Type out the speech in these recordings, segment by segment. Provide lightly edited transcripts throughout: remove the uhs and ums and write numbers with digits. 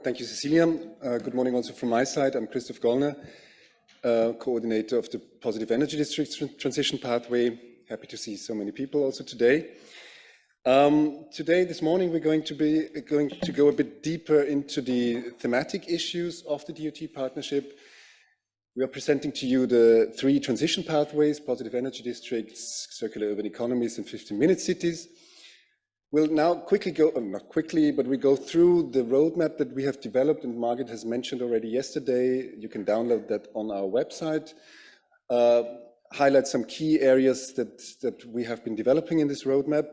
Thank you, Cecilia. Good morning also from my side. I'm Christoph Gollner, coordinator of the Positive Energy Districts Transition Pathway. Happy to see so many people also today. This morning, we're going to go a bit deeper into the thematic issues of the DUT partnership. We are presenting to you the 3 transition pathways: positive energy districts, circular urban economies, and 15-minute cities. We'll now quickly go, not quickly, but we go through the roadmap that we have developed, and Margit has mentioned already yesterday. You can download that on our website. Highlight some key areas that we have been developing in this roadmap,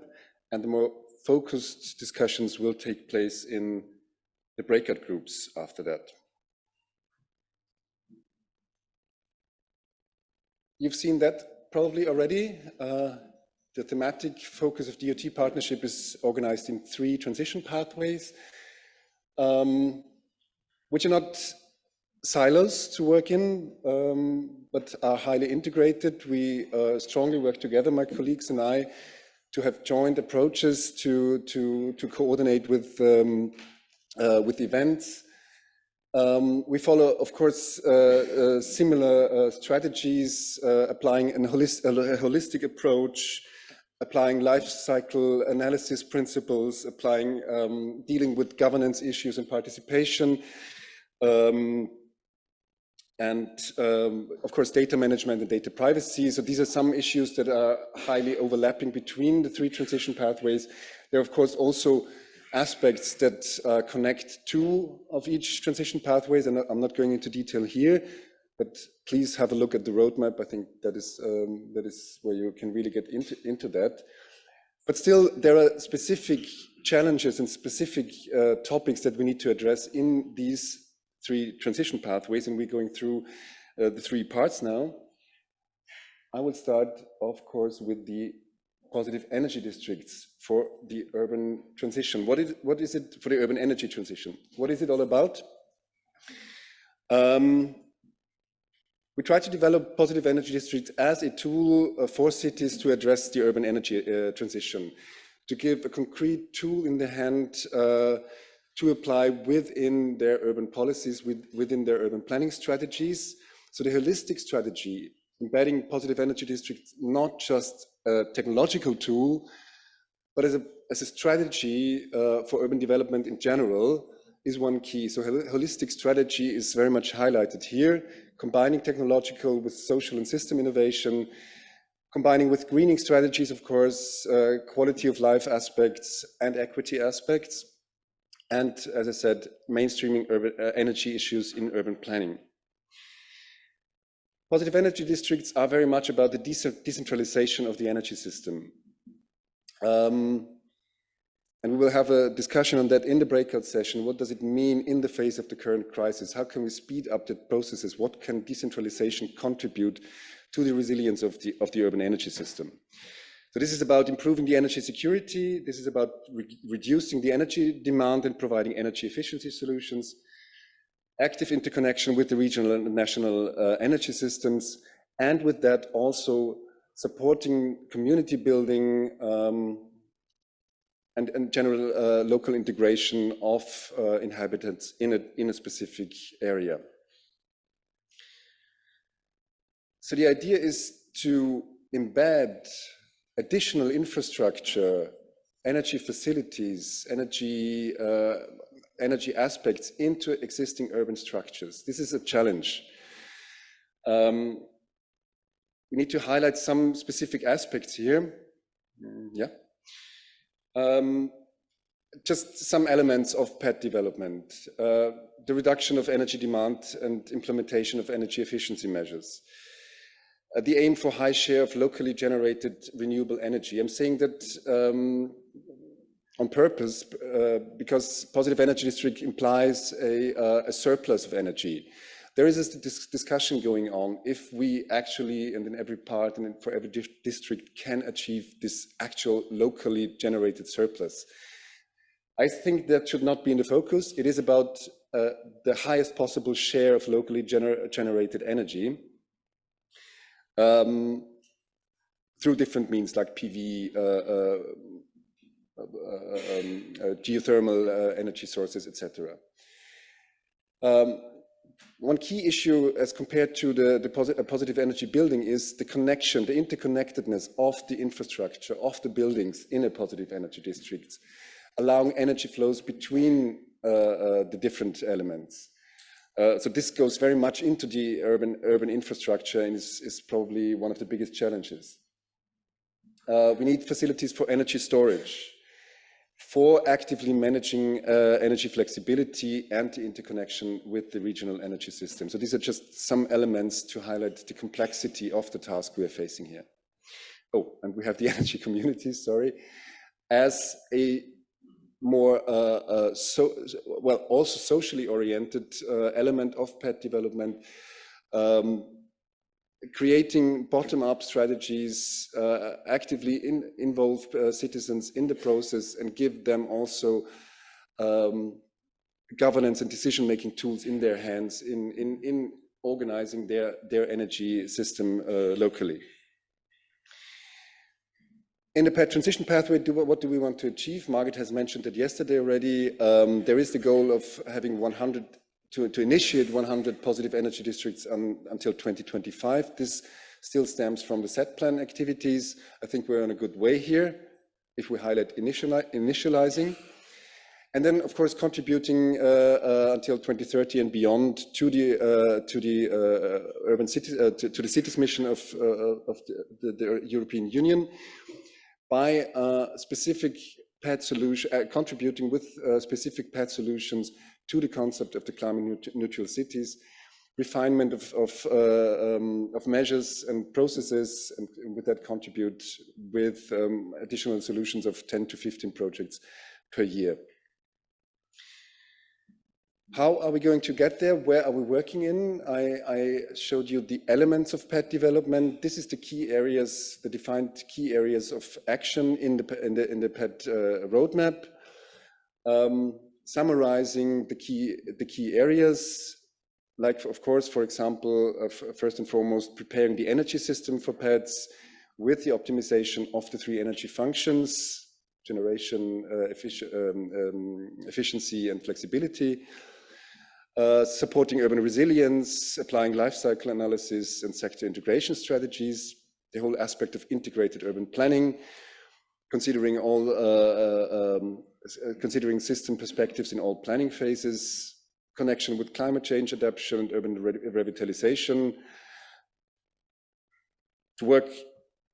and the more focused discussions will take place in the breakout groups after that. You've seen that probably already. The thematic focus of DUT partnership is organized in 3 transition pathways, which are not silos to work in, but are highly integrated. We strongly work together, my colleagues and I, to have joint approaches to coordinate with events. We follow, of course, similar strategies, applying a holistic approach, applying life cycle analysis principles, applying dealing with governance issues and participation, and of course data management and data privacy. So these are some issues that are highly overlapping between the 3 transition pathways. There are of course also aspects that connect 2 of each transition pathways, and I'm not going into detail here, but please have a look at the roadmap. I think that is where you can really get into that. But still, there are specific challenges and specific topics that we need to address in these 3 transition pathways, and we're going through the 3 parts now. I will start, of course, with the positive energy districts for the urban transition. What is it for the urban energy transition? What is it all about? We try to develop positive energy districts as a tool for cities to address the urban energy transition, to give a concrete tool in the hand to apply within their urban policies, within their urban planning strategies. So the holistic strategy, embedding positive energy districts, not just a technological tool, but as a strategy for urban development in general, is one key. So holistic strategy is very much highlighted here, combining technological with social and system innovation, combining with greening strategies, of course, quality of life aspects and equity aspects, and as I said, mainstreaming urban energy issues in urban planning. Positive energy districts are very much about the decentralization of the energy system. And we will have a discussion on that in the breakout session. What does it mean in the face of the current crisis? How can we speed up the processes? What can decentralization contribute to the resilience of the urban energy system? So this is about improving the energy security. This is about reducing the energy demand and providing energy efficiency solutions, active interconnection with the regional and national energy systems, and with that also supporting community building and general local integration of inhabitants in a specific area. So the idea is to embed additional infrastructure, energy facilities, energy aspects into existing urban structures. This is a challenge. We need to highlight some specific aspects here. Just some elements of PET development, the reduction of energy demand and implementation of energy efficiency measures, the aim for high share of locally generated renewable energy. I'm saying that on purpose because positive energy district implies a surplus of energy. There is this discussion going on if we actually, and in every part and for every district, can achieve this actual locally generated surplus. I think that should not be in the focus. It is about the highest possible share of locally generated energy through different means like PV, geothermal energy sources, etc. One key issue as compared to the positive energy building is the connection, the interconnectedness of the infrastructure, of the buildings in a positive energy district, allowing energy flows between the different elements. So this goes very much into the urban infrastructure and is probably one of the biggest challenges. We need facilities for energy storage, for actively managing energy flexibility and the interconnection with the regional energy system. So these are just some elements to highlight the complexity of the task we are facing here. Oh, and we have the energy communities, sorry, as a more also socially oriented element of PET development, creating bottom-up strategies, actively involve citizens in the process and give them also governance and decision-making tools in their hands in organizing their energy system locally. In the PET transition pathway, what do we want to achieve? Margaret has mentioned it yesterday already. There is the goal of having 100, to initiate 100 positive energy districts until 2025. This still stems from the set plan activities. I think we're on a good way here, if we highlight initializing. And then, of course, contributing until 2030 and beyond to the urban cities, to the cities mission of the European Union, by specific PET solution, contributing with specific PET solutions to the concept of the climate neutral cities, refinement of measures and processes, and with that contribute with additional solutions of 10 to 15 projects per year. How are we going to get there? Where are we working in? I showed you the elements of PET development. This is the key areas, the defined key areas of action in the PET roadmap. Summarizing the key areas, like, of course, for example, first and foremost, preparing the energy system for PETs with the optimization of the three energy functions: generation, efficiency, and flexibility. Supporting urban resilience, applying life cycle analysis and sector integration strategies, the whole aspect of integrated urban planning, considering considering system perspectives in all planning phases, connection with climate change adaptation and urban revitalization, to work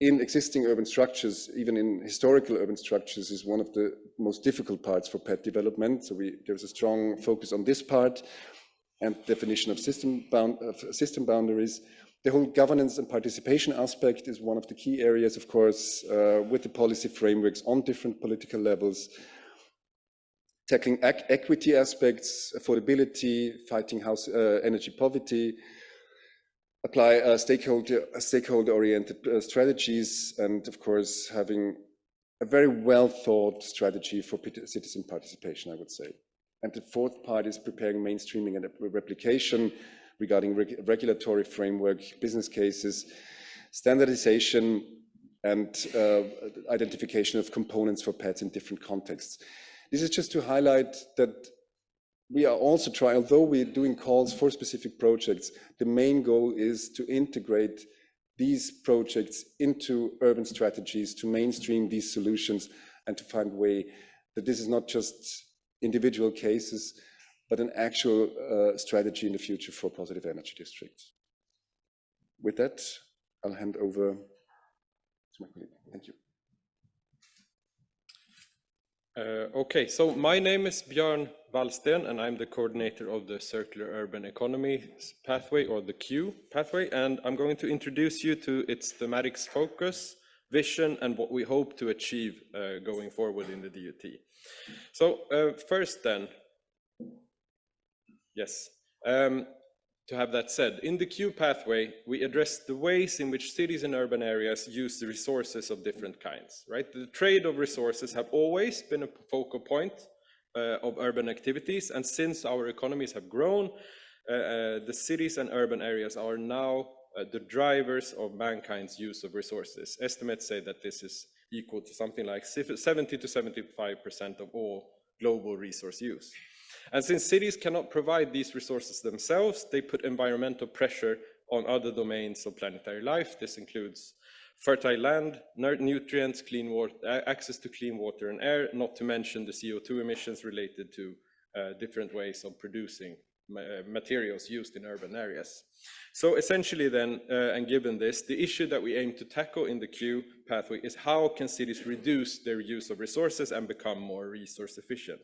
in existing urban structures, even in historical urban structures, is one of the most difficult parts for PET development. So there's a strong focus on this part and definition of system boundaries. The whole governance and participation aspect is one of the key areas, of course, with the policy frameworks on different political levels. Tackling equity aspects, affordability, fighting energy poverty, apply stakeholder-oriented strategies, and of course, having a very well-thought strategy for citizen participation, I would say. And the fourth part is preparing mainstreaming and replication regarding regulatory framework, business cases, standardization, and identification of components for PETs in different contexts. This is just to highlight that we are also trying, although we're doing calls for specific projects, the main goal is to integrate these projects into urban strategies, to mainstream these solutions, and to find a way that this is not just individual cases, but an actual strategy in the future for positive energy districts. With that, I'll hand over to my colleague. Thank you. Okay, so my name is Björn Wallsten, and I'm the coordinator of the Circular Urban Economy Pathway, or the Q Pathway, and I'm going to introduce you to its thematics focus, vision, and what we hope to achieve going forward in the DUT. So first then, yes, to have that said, in the Q Pathway, we address the ways in which cities and urban areas use the resources of different kinds, right? The trade of resources have always been a focal point of urban activities, and since our economies have grown, the cities and urban areas are now the drivers of mankind's use of resources. Estimates say that this is equal to something like 70 to 75% of all global resource use. And since cities cannot provide these resources themselves, they put environmental pressure on other domains of planetary life. This includes fertile land, nutrients, clean water, access to clean water and air, not to mention the CO2 emissions related to different ways of producing materials used in urban areas. So essentially then, and given this, the issue that we aim to tackle in the Q pathway is how can cities reduce their use of resources and become more resource efficient?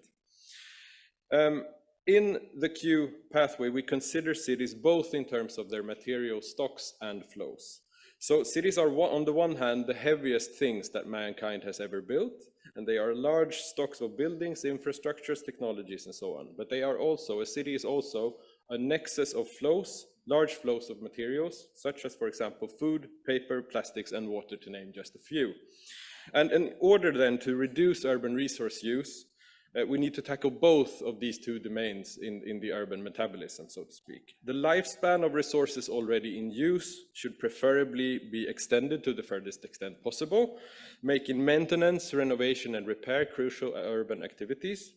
In the Q pathway, we consider cities both in terms of their material stocks and flows. So cities are, on the one hand, the heaviest things that mankind has ever built, and they are large stocks of buildings, infrastructures, technologies, and so on. But they are also, a city is also a nexus of flows, large flows of materials, such as, for example, food, paper, plastics, and water, to name just a few. And in order then to reduce urban resource use, we need to tackle both of these two domains in the urban metabolism, so to speak. The lifespan of resources already in use should preferably be extended to the furthest extent possible, making maintenance, renovation, and repair crucial urban activities.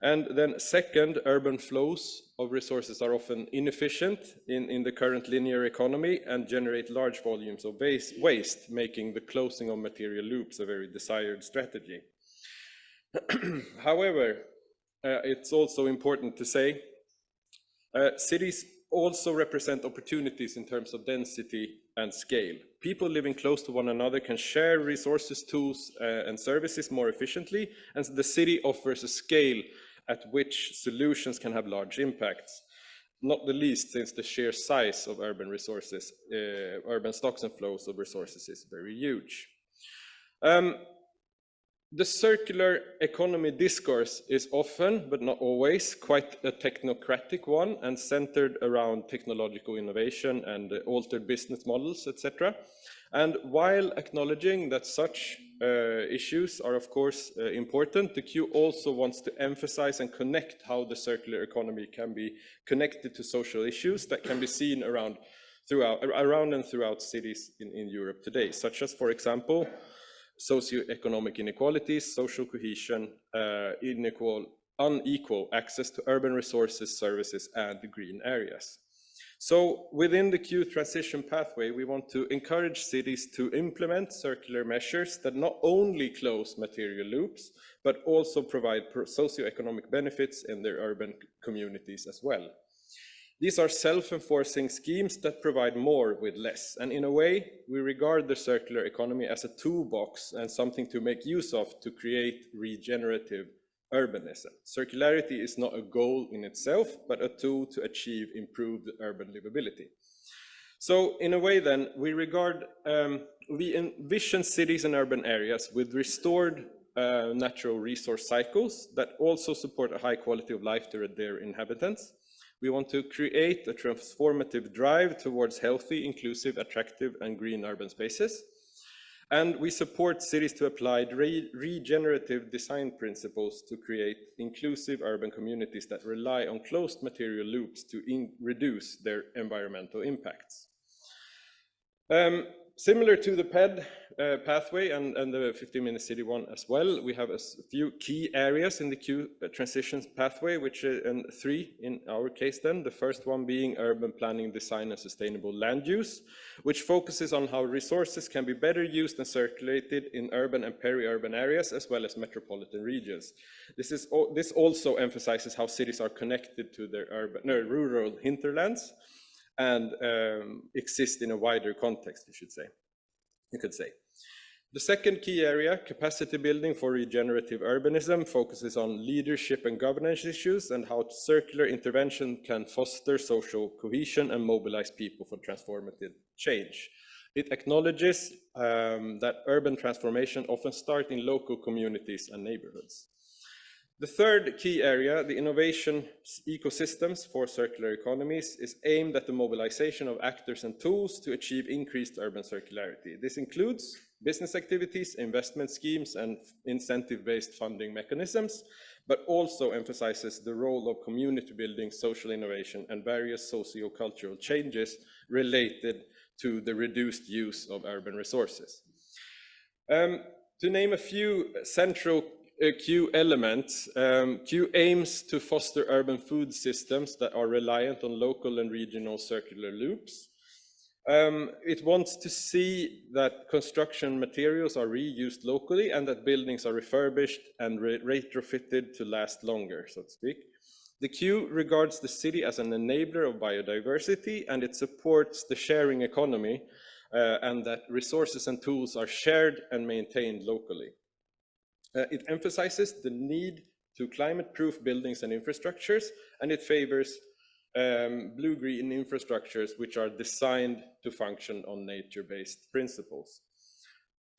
And then second, urban flows of resources are often inefficient in the current linear economy and generate large volumes of waste, making the closing of material loops a very desired strategy. However, it's also important to say cities also represent opportunities in terms of density and scale. People living close to one another can share resources, tools, and services more efficiently, and the city offers a scale at which solutions can have large impacts, not the least since the sheer size of urban resources, urban stocks and flows of resources is very huge. The circular economy discourse is often, but not always, quite a technocratic one and centered around technological innovation and altered business models, etc. And while acknowledging that such issues are of course important, the Q also wants to emphasize and connect how the circular economy can be connected to social issues that can be seen around and throughout cities in Europe today, such as, for example, socioeconomic inequalities, social cohesion, unequal access to urban resources, services, and green areas. So within the Q transition pathway, we want to encourage cities to implement circular measures that not only close material loops, but also provide socioeconomic benefits in their urban communities as well. These are self-enforcing schemes that provide more with less. And in a way, we regard the circular economy as a toolbox and something to make use of to create regenerative urbanism. Circularity is not a goal in itself, but a tool to achieve improved urban livability. So in a way then, we envision cities and urban areas with restored natural resource cycles that also support a high quality of life to their inhabitants. We want to create a transformative drive towards healthy, inclusive, attractive, and green urban spaces. And we support cities to apply regenerative design principles to create inclusive urban communities that rely on closed material loops to reduce their environmental impacts. Similar to the PED pathway and the 15-minute city one as well, we have a few key areas in the Q transitions pathway, which and three in our case then. The first one being urban planning, design, and sustainable land use, which focuses on how resources can be better used and circulated in urban and peri-urban areas, as well as metropolitan regions. This also emphasizes how cities are connected to their rural hinterlands and exist in a wider context, you could say. The second key area, capacity building for regenerative urbanism, focuses on leadership and governance issues and how circular intervention can foster social cohesion and mobilize people for transformative change. It acknowledges that urban transformation often starts in local communities and neighborhoods. The third key area, the innovation ecosystems for circular economies, is aimed at the mobilization of actors and tools to achieve increased urban circularity. This includes business activities, investment schemes, and incentive-based funding mechanisms, but also emphasizes the role of community building, social innovation, and various socio-cultural changes related to the reduced use of urban resources. To name a few central Q element, Q aims to foster urban food systems that are reliant on local and regional circular loops. It wants to see that construction materials are reused locally and that buildings are refurbished and retrofitted to last longer, so to speak. The Q regards the city as an enabler of biodiversity, and it supports the sharing economy and that resources and tools are shared and maintained locally. It emphasizes the need to climate-proof buildings and infrastructures, and it favors blue-green infrastructures which are designed to function on nature-based principles.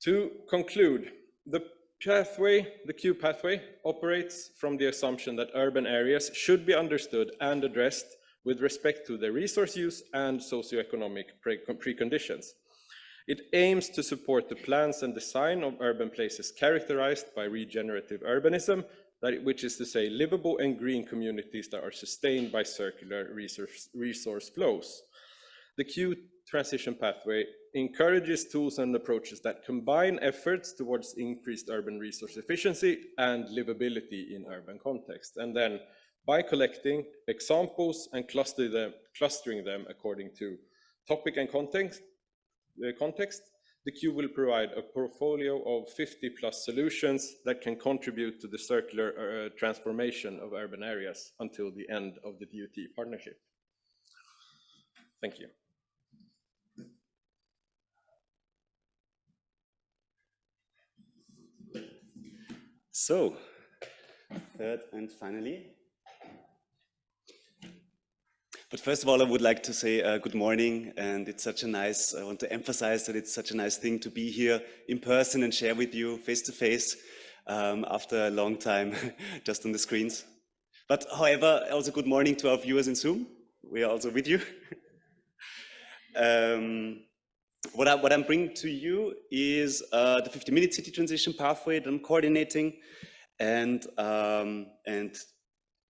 To conclude, the Q pathway operates from the assumption that urban areas should be understood and addressed with respect to their resource use and socioeconomic preconditions. It aims to support the plans and design of urban places characterized by regenerative urbanism, which is to say livable and green communities that are sustained by circular resource flows. The Q transition pathway encourages tools and approaches that combine efforts towards increased urban resource efficiency and livability in urban context. And then by collecting examples and clustering them according to topic and context, the Q will provide a portfolio of 50+ solutions that can contribute to the circular transformation of urban areas until the end of the DUT partnership. Thank you. So, third and finally. But first of all, I would like to say good morning, and it's such a nice, I want to emphasize that it's such a nice thing to be here in person and share with you face to face after a long time just on the screens. But however, also good morning to our viewers in Zoom. We are also with you. What I'm bringing to you is the 50-minute city transition pathway that I'm coordinating, and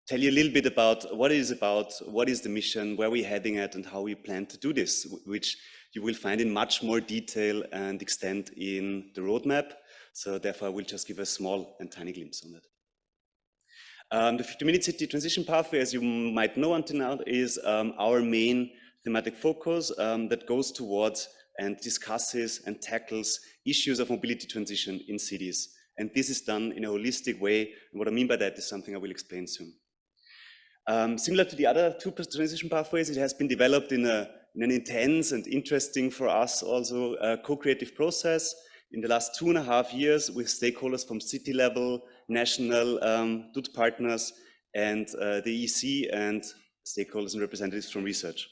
tell you a little bit about what it is about, what is the mission, where we're heading at, and how we plan to do this, which you will find in much more detail and extent in the roadmap. So therefore, I will just give a small and tiny glimpse on it. The 50-minute city transition pathway, as you might know until now, is our main thematic focus that goes towards and discusses and tackles issues of mobility transition in cities. And this is done in a holistic way. And what I mean by that is something I will explain soon. Similar to the other two transition pathways, it has been developed in an intense and interesting for us also co-creative process in the last 2.5 years with stakeholders from city level, national DUT partners, and the EC and stakeholders and representatives from research.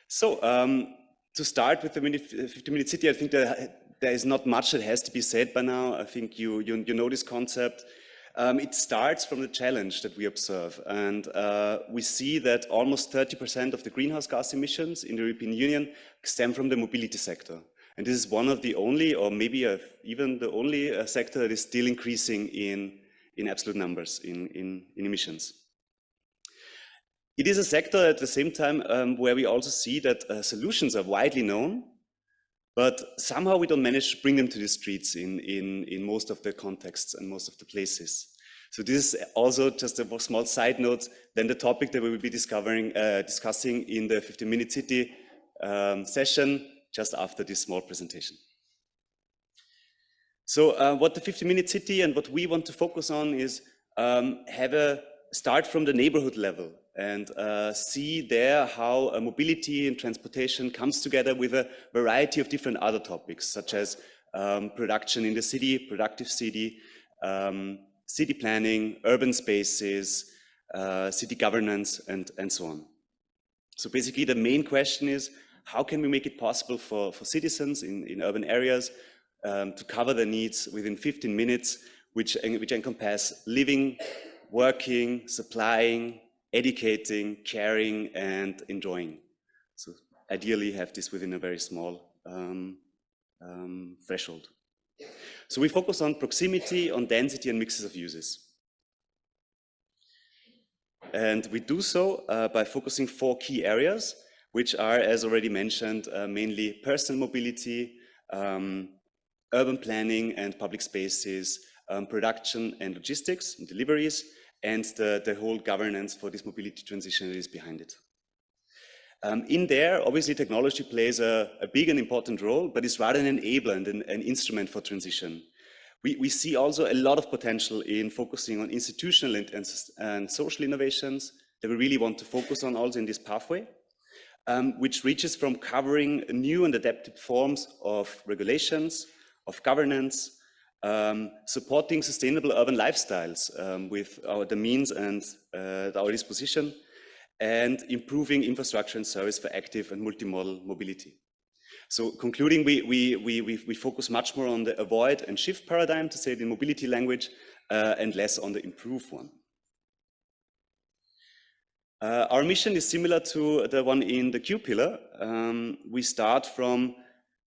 So to start with the 50-minute city, I think there is not much that has to be said by now. I think you know this concept. It starts from the challenge that we observe, and we see that almost 30% of the greenhouse gas emissions in the European Union stem from the mobility sector. And this is one of the only, or maybe even the only sector that is still increasing in absolute numbers in emissions. It is a sector at the same time where we also see that solutions are widely known, but somehow we don't manage to bring them to the streets in most of the contexts and most of the places. So this is also just a small side note, then the topic that we will be discussing in the 50-minute city session just after this small presentation. So what the 50-minute city and what we want to focus on is start from the neighborhood level and see there how mobility and transportation comes together with a variety of different other topics, such as production in the city, productive city, city planning, urban spaces, city governance, and so on. So basically the main question is, how can we make it possible for citizens in urban areas to cover their needs within 15 minutes, which encompass living, working, supplying, educating, caring, and enjoying. So ideally have this within a very small threshold. So we focus on proximity, on density, and mixes of uses. And we do so by focusing 4 key areas, which are, as already mentioned, mainly personal mobility, urban planning and public spaces, production and logistics and deliveries, and the whole governance for this mobility transition that is behind it. In there, obviously, technology plays a big and important role, but it's rather an enabler and an instrument for transition. We see also a lot of potential in focusing on institutional and social innovations that we really want to focus on also in this pathway, which reaches from covering new and adaptive forms of regulations, of governance, supporting sustainable urban lifestyles with the means and at our disposition, and improving infrastructure and service for active and multimodal mobility. So concluding, we focus much more on the avoid and shift paradigm, to say it in mobility language, and less on the improve one. Our mission is similar to the one in the Q pillar. We start from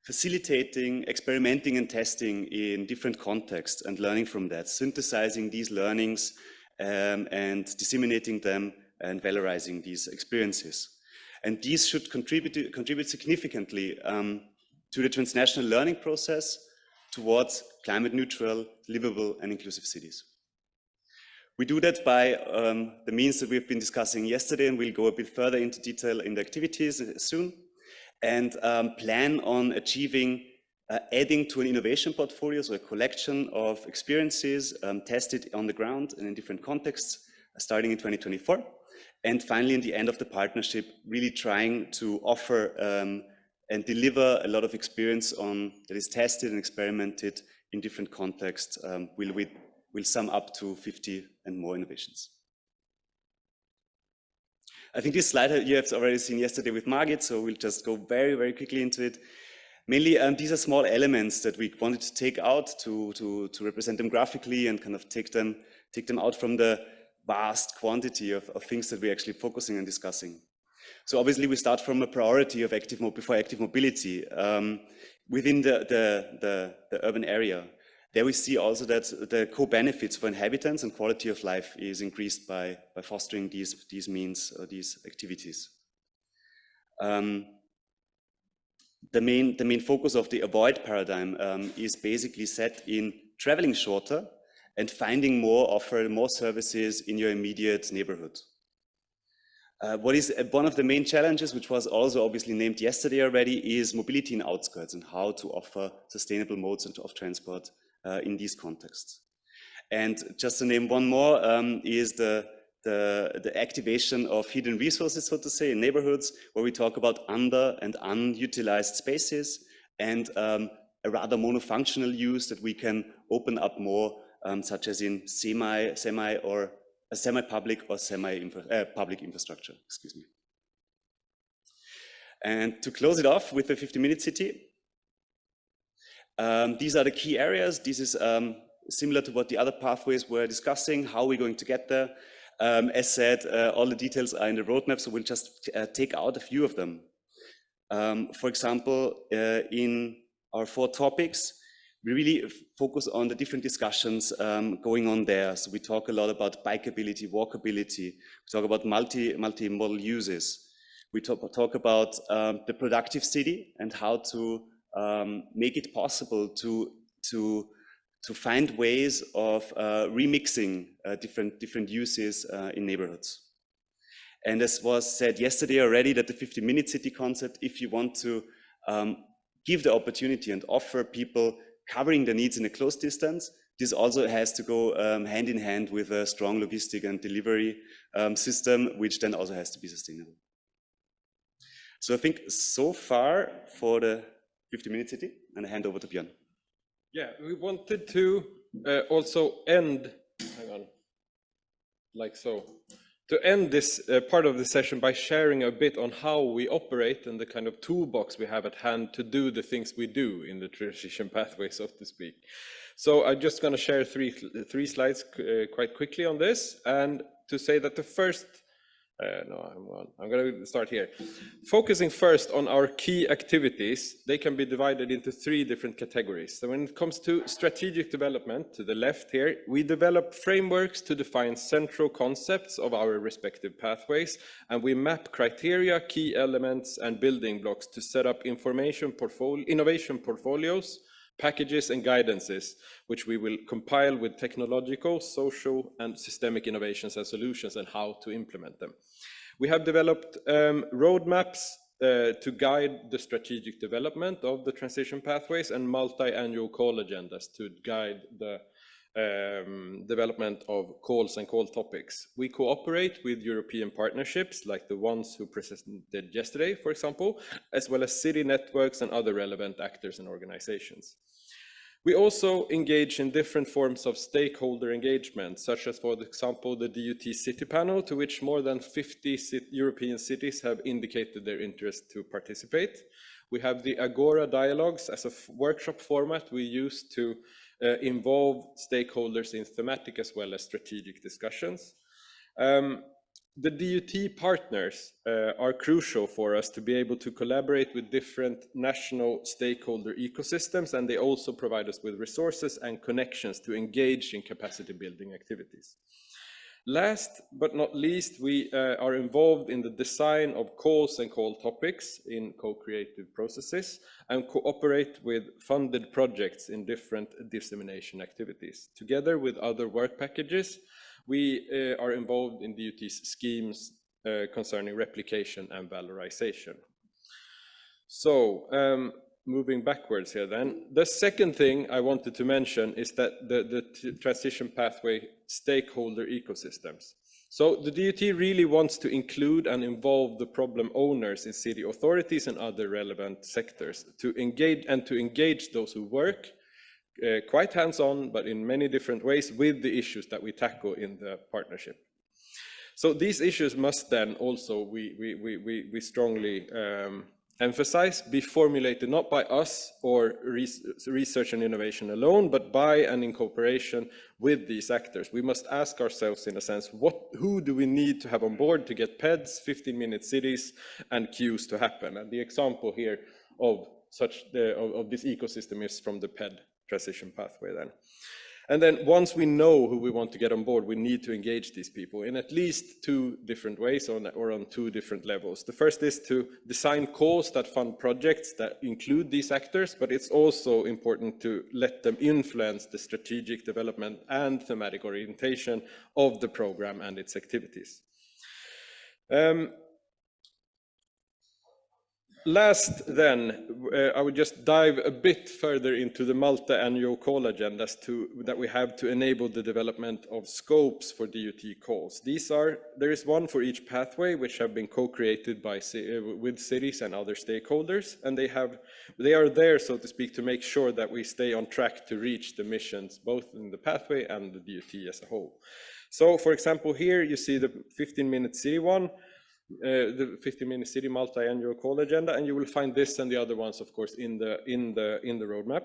facilitating, experimenting and testing in different contexts and learning from that, synthesizing these learnings and disseminating them and valorizing these experiences. And these should contribute significantly to the transnational learning process towards climate neutral, livable and inclusive cities. We do that by the means that we've been discussing yesterday, and we'll go a bit further into detail in the activities soon, and plan on achieving adding to an innovation portfolio, so a collection of experiences tested on the ground and in different contexts, starting in 2024. And finally, in the end of the partnership, really trying to offer and deliver a lot of experience that is tested and experimented in different contexts, will sum up to 50 and more innovations. I think this slide you have already seen yesterday with Margit, so we'll just go very, very quickly into it. Mainly, these are small elements that we wanted to take out to represent them graphically and kind of take them out from the vast quantity of things that we're actually focusing and discussing. So obviously we start from a priority of active mobility within the urban area. There we see also that the co-benefits for inhabitants and quality of life is increased by fostering these means or these activities. The main focus of the avoid paradigm is basically set in traveling shorter and finding offer more services in your immediate neighborhood. What is one of the main challenges, which was also obviously named yesterday already, is mobility in outskirts and how to offer sustainable modes of transport in these contexts. And just to name one more is the activation of hidden resources, so to say, in neighborhoods, where we talk about under and unutilized spaces and a rather monofunctional use that we can open up more, such as in semi-public or semi-public infrastructure, excuse me. And to close it off with the 50-minute city, these are the key areas. This is similar to what the other pathways were discussing, how we're going to get there. As said, all the details are in the roadmap, so we'll just take out a few of them. For example, in our 4 topics, we really focus on the different discussions going on there. So we talk a lot about bikeability, walkability. We talk about multimodal uses. We talk about the productive city and how to make it possible to find ways of remixing different uses in neighborhoods. And as was said yesterday already, that the 50-minute city concept, if you want to give the opportunity and offer people covering the needs in a close distance, this also has to go hand in hand with a strong logistic and delivery system, which then also has to be sustainable. So I think so far for the 50-minute city, and I hand over to Björn. Yeah, we wanted to also end, hang on, like so, to end this part of the session by sharing a bit on how we operate and the kind of toolbox we have at hand to do the things we do in the transition pathway, so to speak. So I'm just going to share three slides quite quickly on this, and to say that the first, I'm going to start here. Focusing first on our key activities, they can be divided into 3 different categories. So when it comes to strategic development, to the left here, we develop frameworks to define central concepts of our respective pathways, and we map criteria, key elements, and building blocks to set up innovation portfolios packages and guidances, which we will compile with technological, social, and systemic innovations and solutions and how to implement them. We have developed roadmaps to guide the strategic development of the transition pathways and multi-annual call agendas to guide the development of calls and call topics. We cooperate with European partnerships like the ones who presented yesterday, for example, as well as city networks and other relevant actors and organizations. We also engage in different forms of stakeholder engagement, such as, for example, the DUT City Panel, to which more than 50 European cities have indicated their interest to participate. We have the Agora Dialogues as a workshop format we use to involve stakeholders in thematic as well as strategic discussions. The DUT partners are crucial for us to be able to collaborate with different national stakeholder ecosystems, and they also provide us with resources and connections to engage in capacity building activities. Last but not least, we are involved in the design of calls and call topics in co-creative processes and cooperate with funded projects in different dissemination activities. Together with other work packages, we are involved in DUT's schemes concerning replication and valorization. So, moving backwards here then, the second thing I wanted to mention is that the transition pathway stakeholder ecosystems. So the DUT really wants to include and involve the problem owners in city authorities and other relevant sectors to engage those who work quite hands-on, but in many different ways with the issues that we tackle in the partnership. So these issues must then also, we strongly emphasize, be formulated not by us or research and innovation alone, but by and in cooperation with these actors. We must ask ourselves, in a sense, who do we need to have on board to get PEDs, 15-minute cities, and queues to happen? And the example here of this ecosystem is from the PED transition pathway then. And then once we know who we want to get on board, we need to engage these people in at least two different ways or on two different levels. The first is to design calls that fund projects that include these actors, but it's also important to let them influence the strategic development and thematic orientation of the program and its activities. Last then, I would just dive a bit further into the multi-annual call agendas that we have to enable the development of scopes for DUT calls. There is one for each pathway, which have been co-created with cities and other stakeholders, and they are there, so to speak, to make sure that we stay on track to reach the missions, both in the pathway and the DUT as a whole. So, for example, here you see the 15-minute city one, the 15-minute city multi-annual call agenda, and you will find this and the other ones, of course, in the roadmap.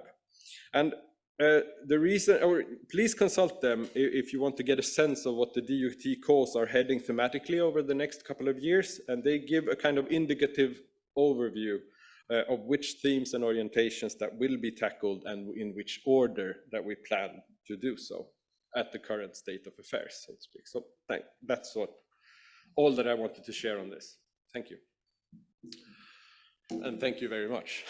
And the reason, or please consult them if you want to get a sense of what the DUT calls are heading thematically over the next couple of years, and they give a kind of indicative overview of which themes and orientations that will be tackled and in which order that we plan to do so at the current state of affairs, so to speak. So that's all that I wanted to share on this. Thank you. And thank you very much.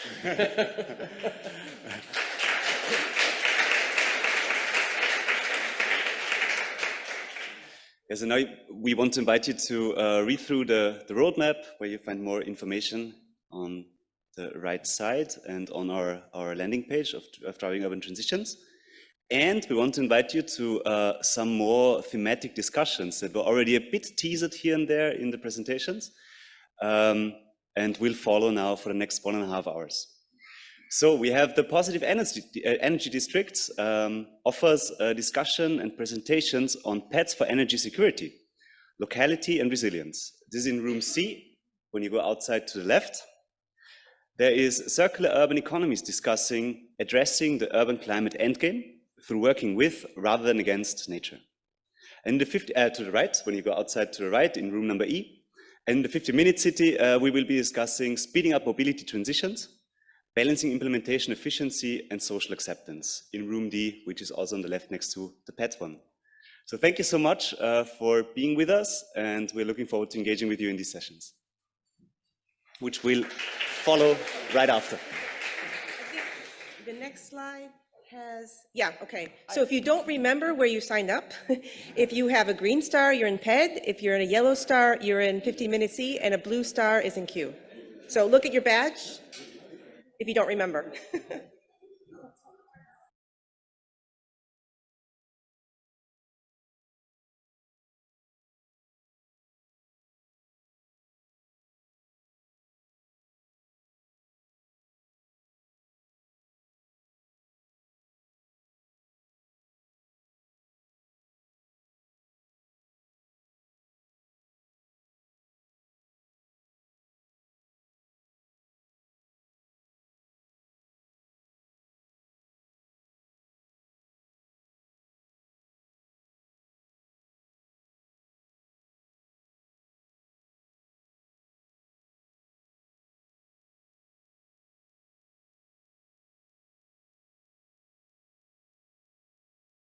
Yes, and now we want to invite you to read through the roadmap, where you find more information on the right side and on our landing page of Driving Urban Transitions. And we want to invite you to some more thematic discussions that were already a bit teased here and there in the presentations, and will follow now for the next 1.5 hours. So we have the Positive Energy Districts offers a discussion and presentations on PEDs for energy security, locality and resilience. This is in room C, when you go outside to the left. There is Circular Urban Economies discussing addressing the urban climate endgame through working with rather than against nature. And to the right, when you go outside to the right in room number E, and the 50-minute city, we will be discussing speeding up mobility transitions, balancing implementation efficiency and social acceptance in room D, which is also on the left next to the PET one. So thank you so much for being with us, and we're looking forward to engaging with you in these sessions, which will follow right after. The next slide has, yeah, okay. So if you don't remember where you signed up, if you have a green star, you're in PED. If you're in a yellow star, you're in 15-minute C, and a blue star is in Q. So look at your badge if you don't remember.